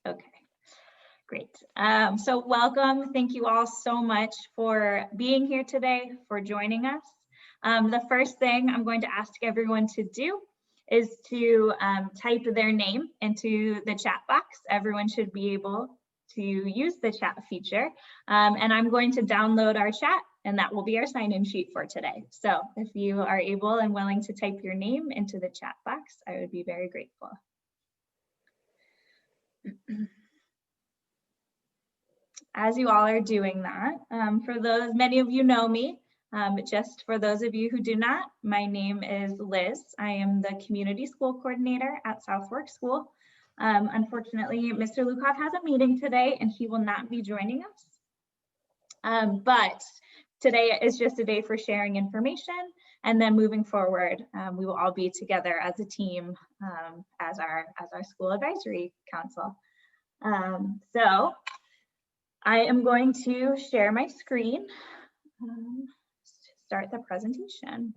Okay, great. So welcome. Thank you all so much for being here today, for joining us. The first thing I'm going to ask everyone to do is to type their name into the chat box. Everyone should be able to use the chat feature. And I'm going to download our chat, and that will be our sign-in sheet for today. So if you are able and willing to type your name into the chat box, I would be very grateful. As you all are doing that, for those, many of you know me, just for those of you who do not, my name is Liz. I am the community school coordinator at Southwark School. Unfortunately, Mr. Lukoff has a meeting today and he will not be joining us. But today is just a day for sharing information, and then moving forward, we will all be together as a team as our school advisory council. So I am going to share my screen, start the presentation.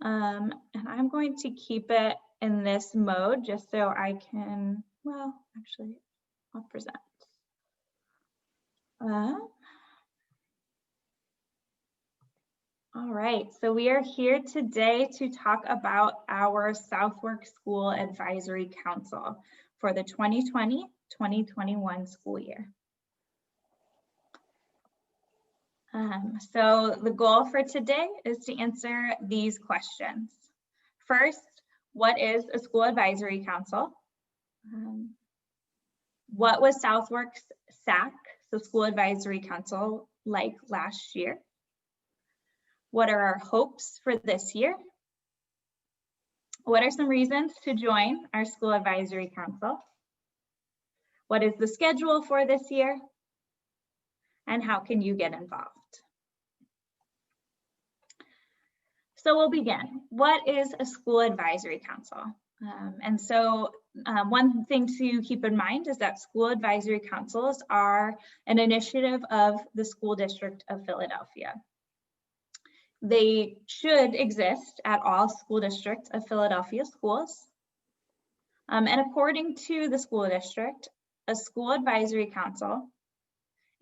And I'm going to keep it in this mode just so I can, well, actually, I'll present. All right, so we are here today to talk about our Southwark School Advisory Council for the 2020-2021 school year. So the goal for today is to answer these questions. First, what is a school advisory council? What was Southwark's SAC, so School Advisory Council, like last year? What are our hopes for this year? What are some reasons to join our School Advisory Council? What is the schedule for this year? And how can you get involved? So we'll begin. What is a School Advisory Council? One thing to keep in mind is that school advisory councils are an initiative of the School District of Philadelphia. They should exist at all school districts of Philadelphia schools. And according to the school district, a school advisory council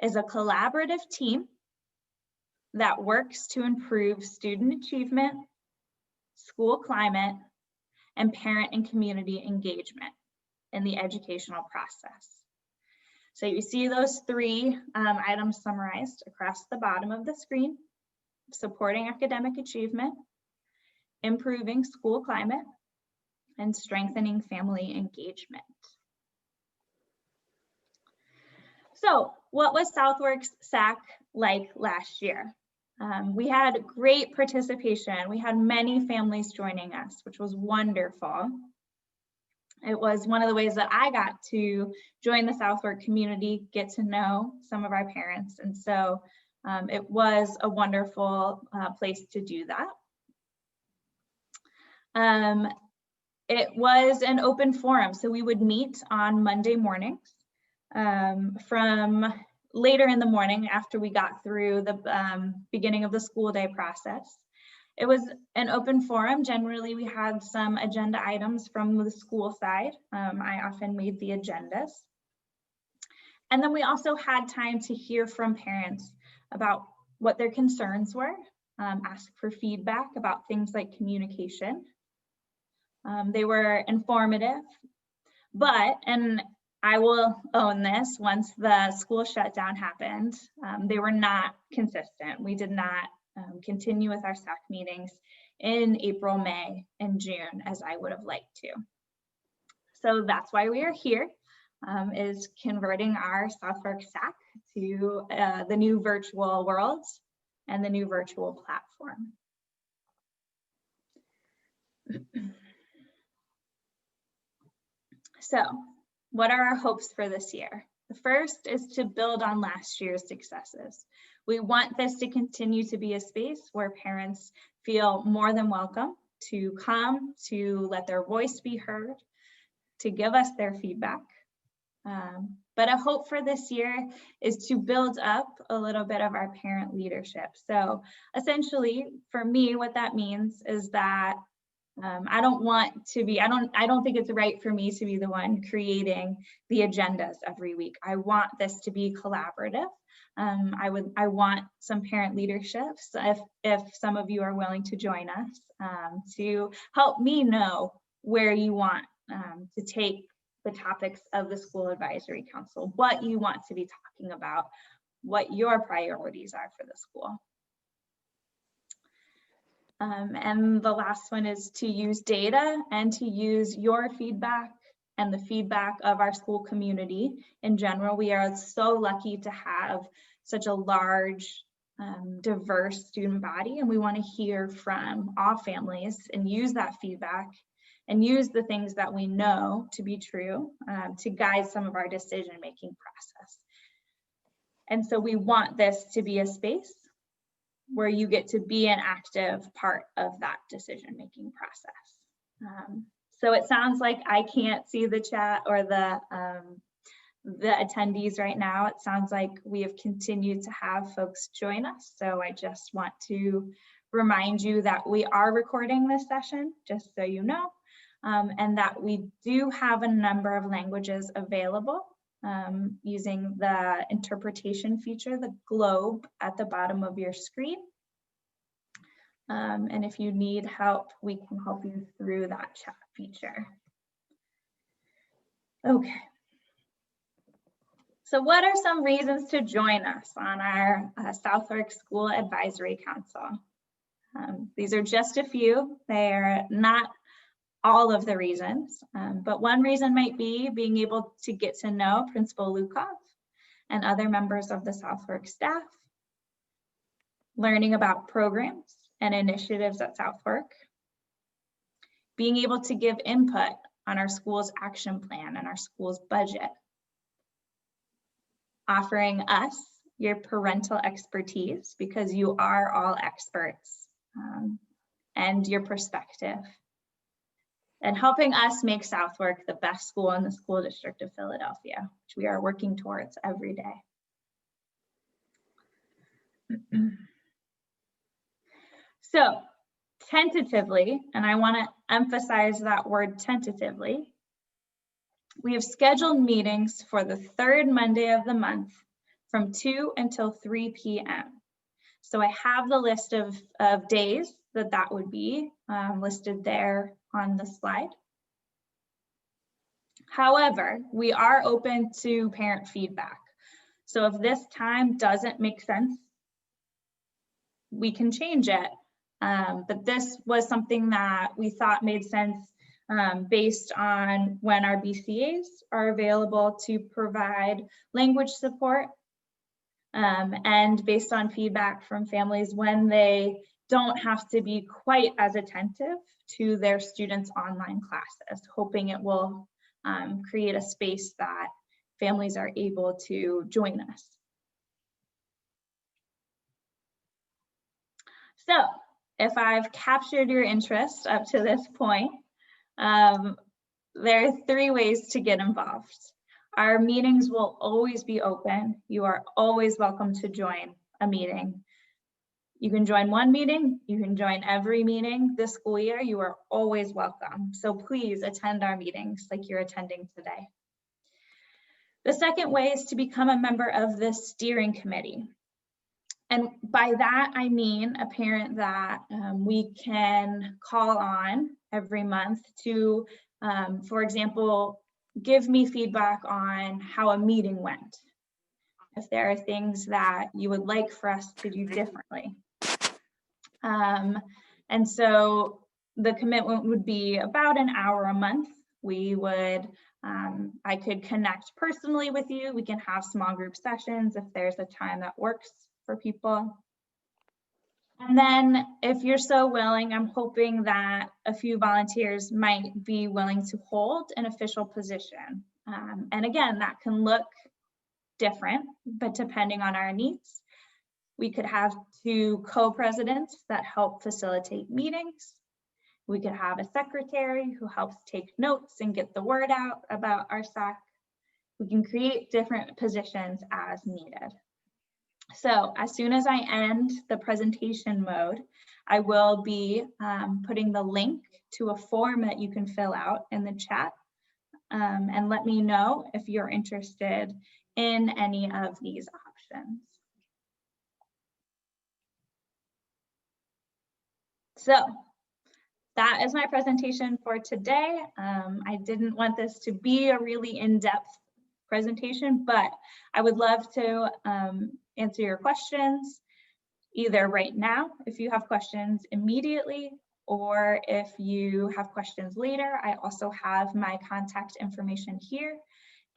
is a collaborative team that works to improve student achievement, school climate, and parent and community engagement in the educational process. So you see those three items summarized across the bottom of the screen: supporting academic achievement, improving school climate, and strengthening family engagement. So what was Southwark's SAC like last year? We had great participation. We had many families joining us, which was wonderful. It was one of the ways that I got to join the Southwark community, get to know some of our parents. And so it was a wonderful place to do that. It was an open forum, so we would meet on Monday mornings from later in the morning after we got through the beginning of the school day process. It was an open forum. Generally, we had some agenda items from the school side. I often made the agendas. And then we also had time to hear from parents about what their concerns were, ask for feedback about things like communication. They were informative, and I will own this, once the school shutdown happened, they were not consistent. We did not continue with our SAC meetings in April, May, and June as I would have liked to. So that's why we are here, is converting our Southwark SAC to the new virtual world and the new virtual platform. So what are our hopes for this year? The first is to build on last year's successes. We want this to continue to be a space where parents feel more than welcome to come, to let their voice be heard, to give us their feedback. But a hope for this year is to build up a little bit of our parent leadership. So essentially, for me, what that means is that I don't think it's right for me to be the one creating the agendas every week. I want this to be collaborative. I want some parent leadership, so if some of you are willing to join us, to help me know where you want to take the topics of the school advisory council, what you want to be talking about, what your priorities are for the school. And the last one is to use data and to use your feedback and the feedback of our school community in general. We are so lucky to have such a large, diverse student body, and we want to hear from all families and use that feedback and use the things that we know to be true to guide some of our decision-making process. And so we want this to be a space where you get to be an active part of that decision-making process. So it sounds like I can't see the chat or the attendees right now. It sounds like we have continued to have folks join us. So I just want to remind you that we are recording this session, just so you know, and that we do have a number of languages available using the interpretation feature, the globe at the bottom of your screen. And if you need help, we can help you through that chat feature. Okay. So what are some reasons to join us on our Southwark School Advisory Council? These are just a few. They are not all of the reasons, but one reason might be being able to get to know Principal Lukov and other members of the Southwark staff, learning about programs and initiatives at Southwark, being able to give input on our school's action plan and our school's budget, offering us your parental expertise because you are all experts, and your perspective, and helping us make Southwark the best school in the school district of Philadelphia, which we are working towards every day. So tentatively, and I want to emphasize that word tentatively, we have scheduled meetings for the third Monday of the month from 2 until 3 p.m. So I have the list of days that would be listed there on the slide. However, we are open to parent feedback. So if this time doesn't make sense, we can change it. But this was something that we thought made sense based on when our BCAs are available to provide language support, and based on feedback from families when they don't have to be quite as attentive to their students' online classes, hoping it will create a space that families are able to join us. So if I've captured your interest up to this point, there are 3 ways to get involved. Our meetings will always be open. You are always welcome to join a meeting. You can join one meeting, you can join every meeting this school year. You are always welcome. So please attend our meetings like you're attending today. The second way is to become a member of the steering committee. And by that, I mean a parent that we can call on every month to, for example, give me feedback on how a meeting went. If there are things that you would like for us to do differently. And so the commitment would be about an hour a month. We would, I could connect personally with you. We can have small group sessions if there's a time that works for people. And then if you're so willing, I'm hoping that a few volunteers might be willing to hold an official position. And again, that can look different, but depending on our needs, we could have 2 co-presidents that help facilitate meetings. We could have a secretary who helps take notes and get the word out about our SAC. We can create different positions as needed. So as soon as I end the presentation mode, I will be putting the link to a form that you can fill out in the chat, and let me know if you're interested in any of these options. So that is my presentation for today. I didn't want this to be a really in-depth presentation, but I would love to answer your questions either right now, if you have questions immediately, or if you have questions later. I also have my contact information here,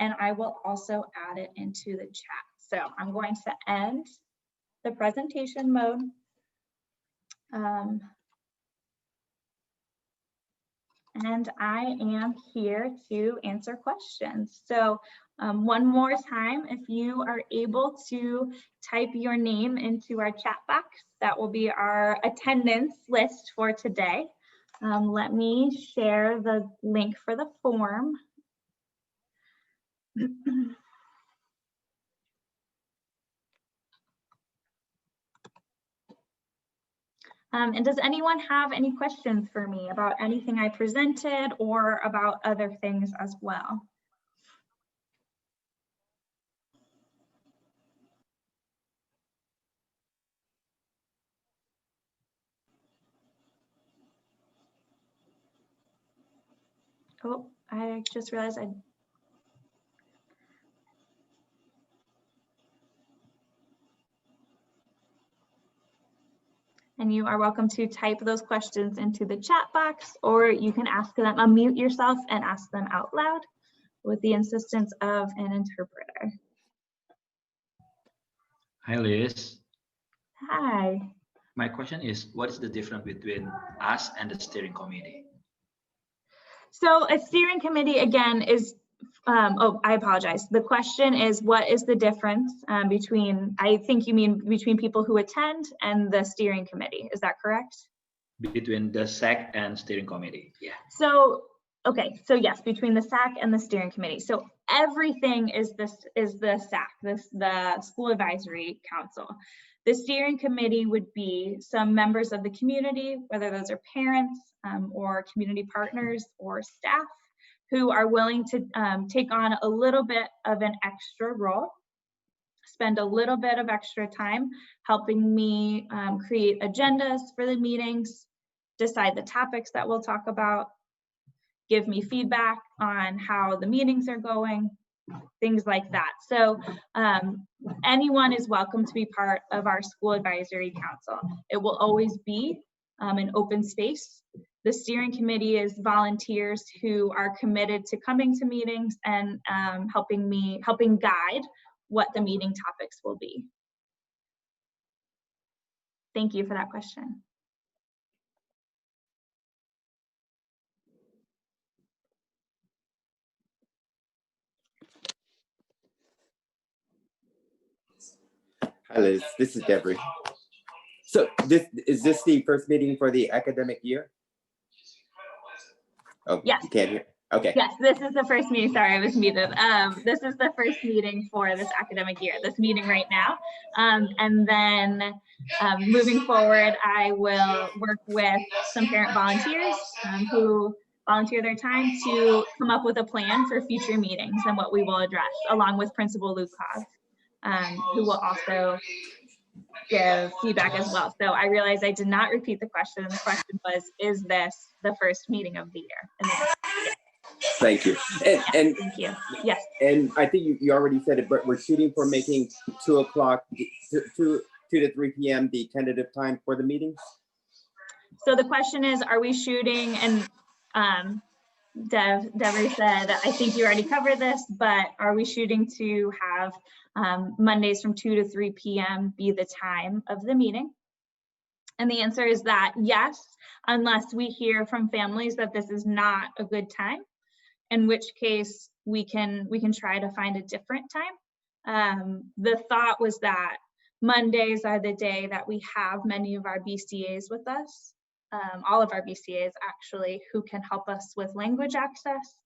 and I will also add it into the chat. So I'm going to end the presentation mode. And I am here to answer questions. So one more time, if you are able to type your name into our chat box, that will be our attendance list for today. Let me share the link for the form. And does anyone have any questions for me about anything I presented or about other things as well? Oh, I just realized and you are welcome to type those questions into the chat box, or you can ask them, unmute yourself and ask them out loud with the assistance of an interpreter. Hi, Liz. Hi. My question is, what is the difference between us and the steering committee? So a steering committee, again, is, oh, I apologize. The question is, what is the difference between, I think you mean between people who attend and the steering committee. Is that correct? Between the SAC and steering committee. Yeah. So, okay, so yes, between the SAC and the steering committee. So everything is the SAC, the School Advisory Council. The steering committee would be some members of the community, whether those are parents or community partners or staff, who are willing to take on a little bit of an extra role, spend a little bit of extra time helping me create agendas for the meetings, decide the topics that we'll talk about, give me feedback on how the meetings are going, things like that. So anyone is welcome to be part of our School Advisory Council. It will always be an open space. The steering committee is volunteers who are committed to coming to meetings and helping guide what the meeting topics will be. Thank you for that question. Hi Liz, this is Deborah. So is this the first meeting for the academic year? Oh, yes. You can't hear? Okay. Yes, this is the first meeting. Sorry, I was muted. This is the first meeting for this academic year, this meeting right now. And then moving forward, I will work with some parent volunteers who volunteer their time to come up with a plan for future meetings and what we will address, along with Principal Lukov, who will also give feedback as well. So I realized I did not repeat the question. And the question was, is this the first meeting of the year? And Thank you. Yes, thank you. Yes. And I think you already said it, but we're shooting for making 2 o'clock, 2 to 3 p.m. the tentative time for the meetings. So the question is, are we shooting, and Deborah said, I think you already covered this, but are we shooting to have Mondays from 2 to 3 p.m. be the time of the meeting? And the answer is that yes, unless we hear from families that this is not a good time, in which case we can try to find a different time. The thought was that Mondays are the day that we have many of our BCAs with us, all of our BCAs actually, who can help us with language access.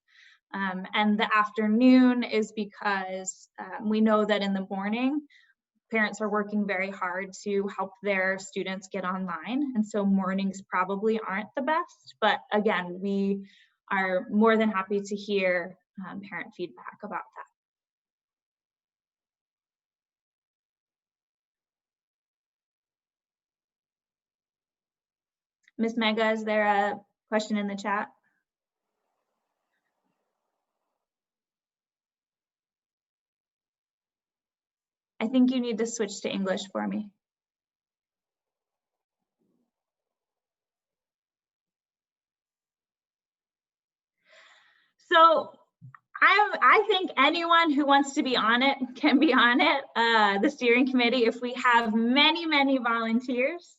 And the afternoon is because we know that in the morning, parents are working very hard to help their students get online. And so mornings probably aren't the best, but again, we are more than happy to hear parent feedback about that. Ms. Mega, is there a question in the chat? I think you need to switch to English for me. So I think anyone who wants to be on it can be on it, the steering committee. If we have many volunteers,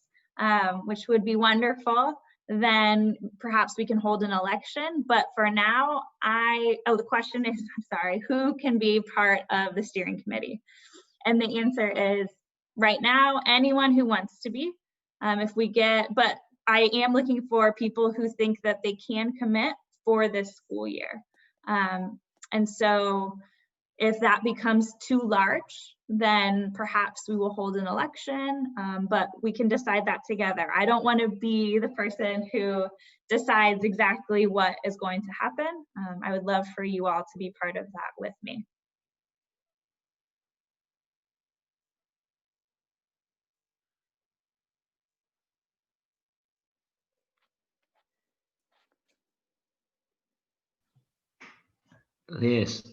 which would be wonderful, then perhaps we can hold an election. But for now, the question is, I'm sorry, who can be part of the steering committee? And the answer is, right now, anyone who wants to be. But I am looking for people who think that they can commit for this school year. And so if that becomes too large, then perhaps we will hold an election, but we can decide that together. I don't want to be the person who decides exactly what is going to happen. I would love for you all to be part of that with me. Liz,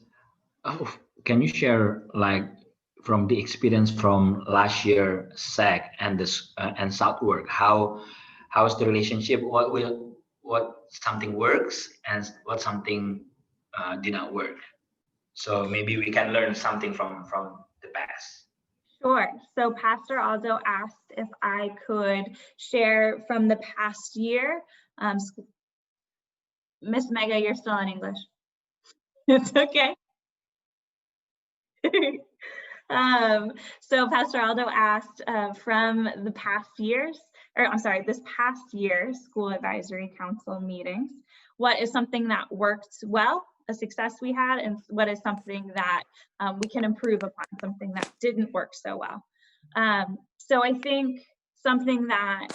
can you share like from the experience from last year SAC and and Southwark, how's the relationship? What something works and what something did not work? So maybe we can learn something from the past. Sure. So Pastor Aldo asked if I could share from the past year. Miss Mega, you're still in English. It's okay. So Pastor Aldo asked from the past years, or I'm sorry, this past year's School Advisory Council meetings, what is something that worked well, a success we had, and what is something that we can improve upon, something that didn't work so well. So I think something that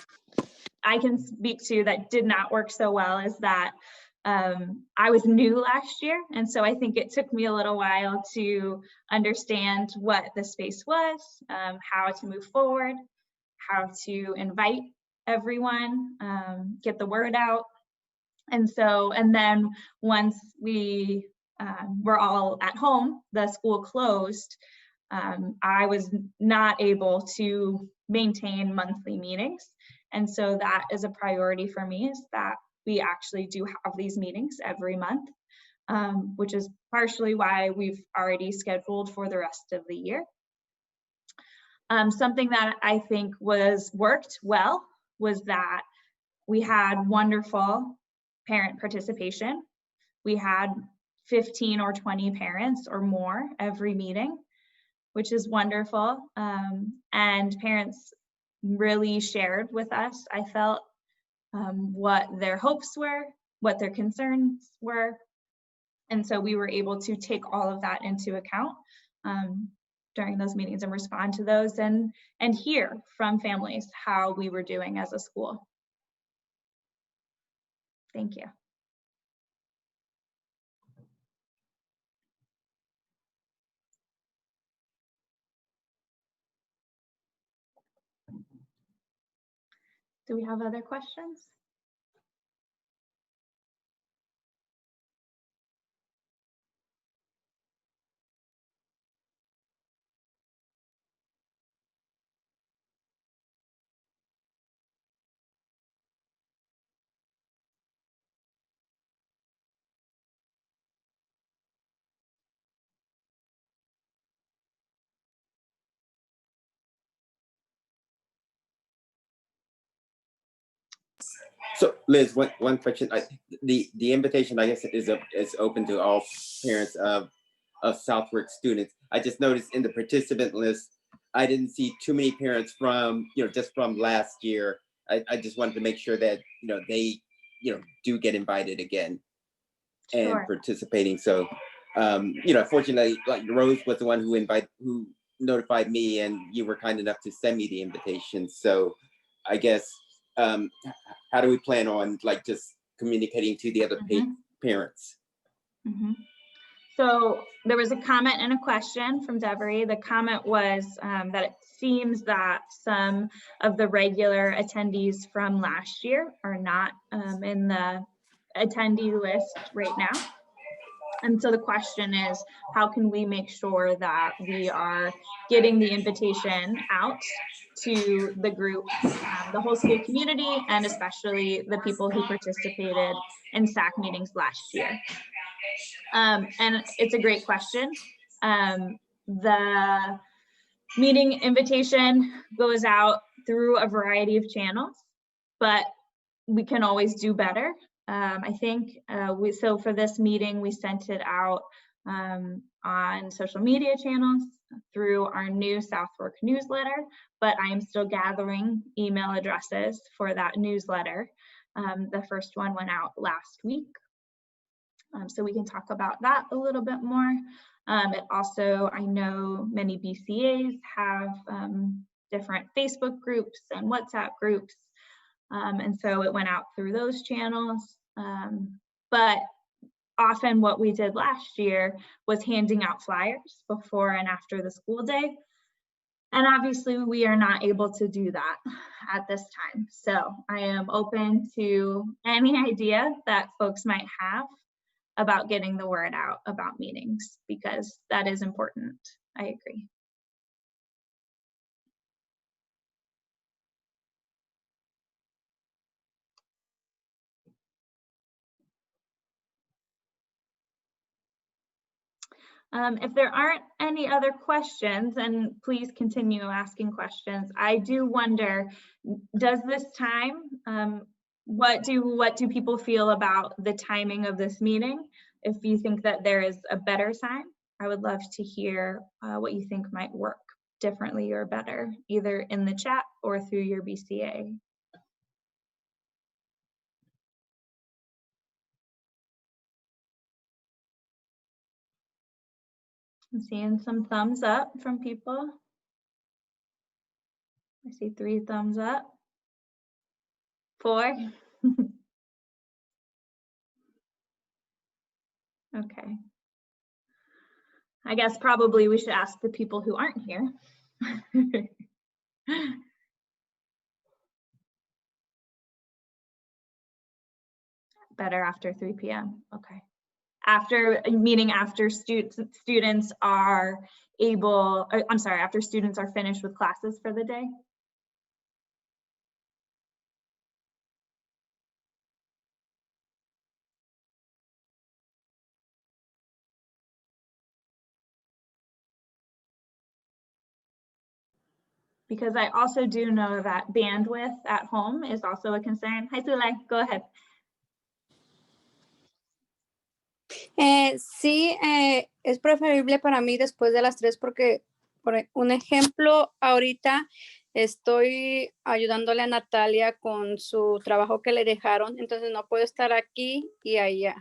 I can speak to that did not work so well is that I was new last year, and so I think it took me a little while to understand what the space was, how to move forward, how to invite everyone, get the word out. And then once we were all at home, the school closed, I was not able to maintain monthly meetings. And so that is a priority for me, is that we actually do have these meetings every month, which is partially why we've already scheduled for the rest of the year. Something that I think worked well was that we had wonderful parent participation. We had 15 or 20 parents or more every meeting, which is wonderful. And parents really shared with us, I felt, what their hopes were, what their concerns were. And so we were able to take all of that into account during those meetings and respond to those and hear from families how we were doing as a school. Thank you. Do we have other questions? So Liz, one question. The invitation, I guess, is open to all parents of Southwark students. I just noticed in the participant list, I didn't see too many parents from, just from last year. I just wanted to make sure that, they, do get invited again and Sure. participating. So, fortunately, like Rose was the one who notified me, and you were kind enough to send me the invitation. So I guess, how do we plan on like just communicating to the other parents? So there was a comment and a question from Devery. The comment was that it seems that some of the regular attendees from last year are not in the attendee list right now. And so the question is, how can we make sure that we are getting the invitation out to the group, the whole school community, and especially the people who participated in SAC meetings last year? And it's a great question. The meeting invitation goes out through a variety of channels, but we can always do better. I think so for this meeting, we sent it out on social media channels through our new Southwark newsletter, but I am still gathering email addresses for that newsletter. The first one went out last week. So we can talk about that a little bit more. It also, I know many BCAs have different Facebook groups and WhatsApp groups. And so it went out through those channels. But often what we did last year was handing out flyers before and after the school day. And obviously we are not able to do that at this time. So I am open to any idea that folks might have about getting the word out about meetings, because that is important. I agree. If there aren't any other questions, and please continue asking questions, I do wonder, does this time, what do people feel about the timing of this meeting? If you think that there is a better time, I would love to hear what you think might work differently or better, either in the chat or through your BCA. I'm seeing some thumbs up from people. I see 3 thumbs up. 4. Okay. I guess probably we should ask the people who aren't here. Better after 3 p.m. Okay. Meaning after students are able, I'm sorry, after students are finished with classes for the day? Because I also do know that bandwidth at home is also a concern. Hi, Zulay, go ahead. Sí, es preferible para mí después de las 3 porque, por un ejemplo, ahorita estoy ayudándole a Natalia con su trabajo que le dejaron, entonces no puedo estar aquí y allá.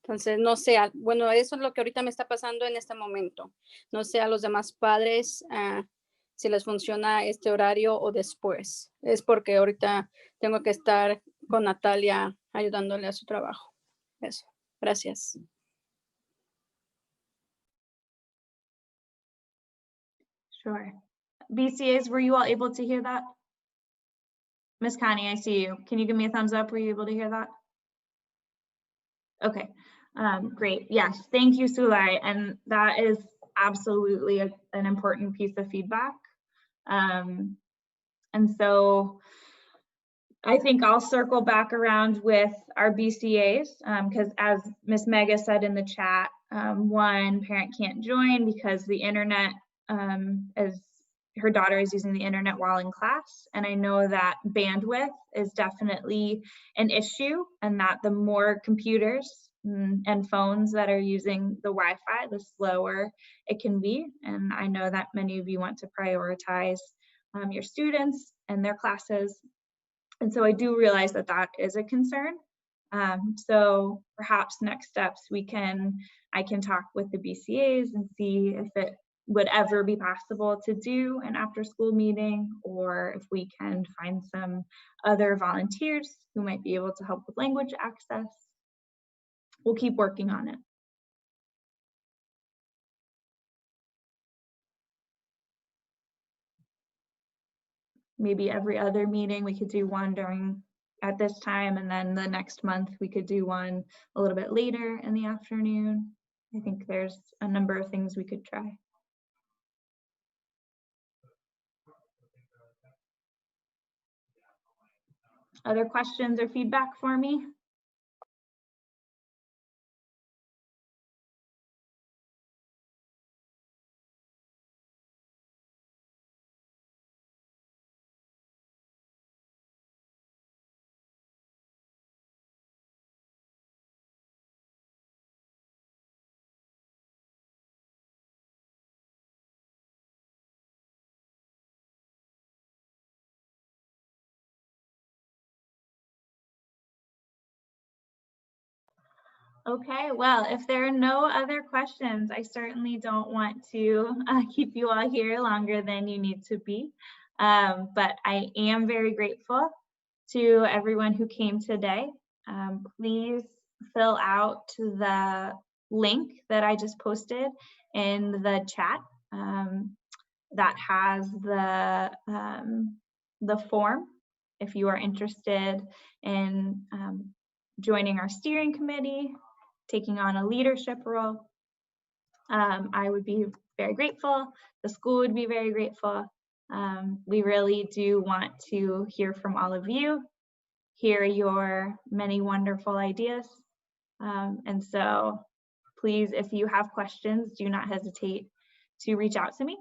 Entonces, no sé, bueno, eso es lo que ahorita me está pasando en este momento. No sé a los demás padres si les funciona este horario o después. Es porque ahorita tengo que estar con Natalia ayudándole a su trabajo. Eso. Gracias. Sure. BCAs, were you all able to hear that? Miss Connie, I see you. Can you give me a thumbs up? Were you able to hear that? Okay, great. Yes, thank you, Sulay. And that is absolutely an important piece of feedback. And so I think I'll circle back around with our BCAs because as Miss Mega said in the chat, one parent can't join because the internet, as her daughter is using the internet while in class. And I know that bandwidth is definitely an issue, and that the more computers and phones that are using the Wi-Fi, the slower it can be. And I know that many of you want to prioritize your students and their classes. And so I do realize that that is a concern. So perhaps next steps I can talk with the BCAs and see if it would ever be possible to do an after school meeting, or if we can find some other volunteers who might be able to help with language access. We'll keep working on it. Maybe every other meeting we could do one at this time, and then the next month we could do one a little bit later in the afternoon. I think there's a number of things we could try. Other questions or feedback for me? Okay, well, if there are no other questions, I certainly don't want to keep you all here longer than you need to be. But I am very grateful to everyone who came today. Please fill out the link that I just posted in the chat that has the form if you are interested in joining our steering committee, taking on a leadership role. I would be very grateful. The school would be very grateful. We really do want to hear from all of you, hear your many wonderful ideas. And so please, if you have questions, do not hesitate to reach out to me.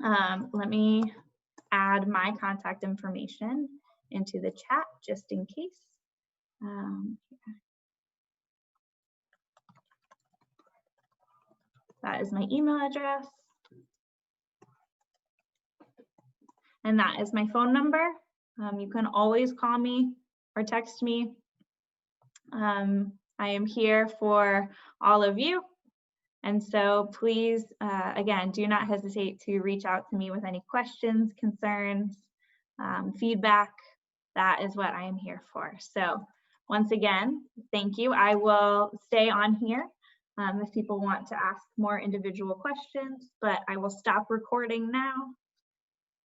Let me add my contact information into the chat just in case. That is my email address. And that is my phone number. You can always call me or text me. I am here for all of you. And so please, again, do not hesitate to reach out to me with any questions, concerns, feedback. That is what I am here for. So once again, thank you. I will stay on here if people want to ask more individual questions, but I will stop recording now